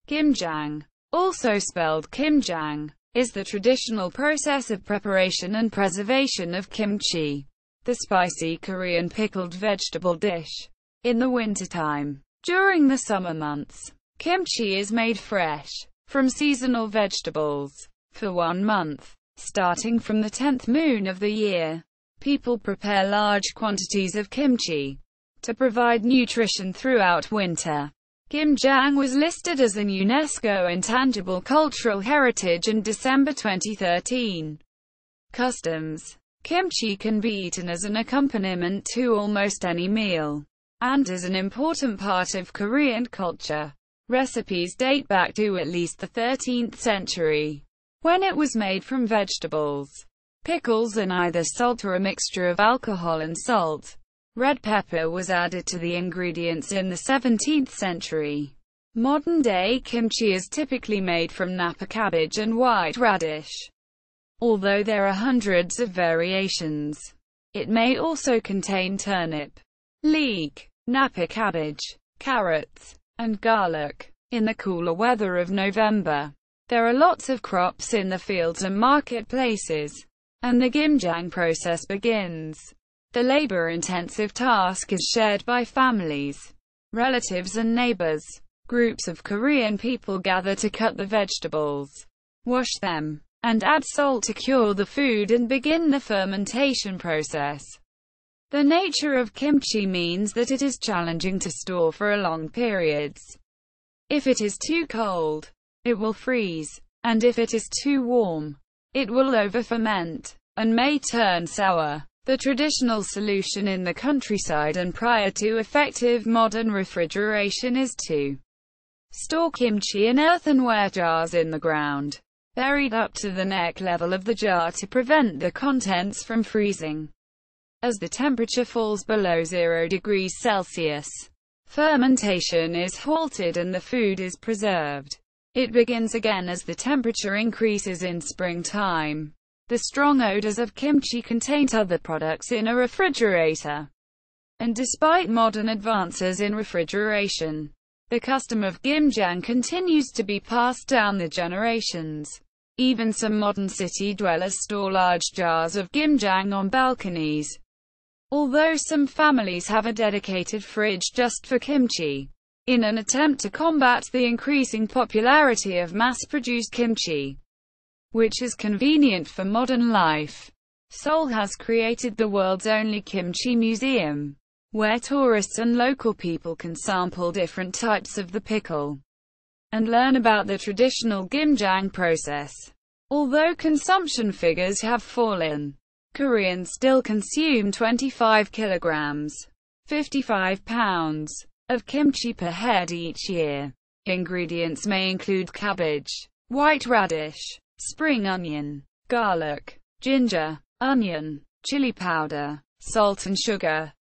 Gimjang, also spelled kimjang, is the traditional process of preparation and preservation of kimchi, the spicy Korean pickled vegetable dish. In the wintertime, during the summer months, kimchi is made fresh from seasonal vegetables. For 1 month, starting from the 10th moon of the year, people prepare large quantities of kimchi to provide nutrition throughout winter. Gimjang was listed as an UNESCO Intangible Cultural Heritage in December 2013. Customs. Kimchi can be eaten as an accompaniment to almost any meal, and is an important part of Korean culture. Recipes date back to at least the 13th century, when it was made from vegetables. Pickles are either salt or a mixture of alcohol and salt. Red pepper was added to the ingredients in the 17th century. Modern-day kimchi is typically made from napa cabbage and white radish, although there are hundreds of variations. It may also contain turnip, leek, napa cabbage, carrots, and garlic. In the cooler weather of November, there are lots of crops in the fields and marketplaces, and the Gimjang process begins. The labor-intensive task is shared by families, relatives and neighbors. Groups of Korean people gather to cut the vegetables, wash them, and add salt to cure the food and begin the fermentation process. The nature of kimchi means that it is challenging to store for long periods. If it is too cold, it will freeze, and if it is too warm, it will over-ferment, and may turn sour. The traditional solution in the countryside and prior to effective modern refrigeration is to store kimchi in earthenware jars in the ground, buried up to the neck level of the jar to prevent the contents from freezing. As the temperature falls below 0 degrees Celsius, fermentation is halted and the food is preserved. It begins again as the temperature increases in springtime. The strong odors of kimchi contain other products in a refrigerator. And despite modern advances in refrigeration, the custom of Gimjang continues to be passed down the generations. Even some modern city dwellers store large jars of Gimjang on balconies. Although some families have a dedicated fridge just for kimchi, in an attempt to combat the increasing popularity of mass-produced kimchi, which is convenient for modern life, Seoul has created the world's only kimchi museum, where tourists and local people can sample different types of the pickle and learn about the traditional Gimjang process. Although consumption figures have fallen, Koreans still consume 25 kilograms, 55 pounds, of kimchi per head each year. Ingredients may include cabbage, white radish, spring onion, garlic, ginger, onion, chili powder, salt and sugar.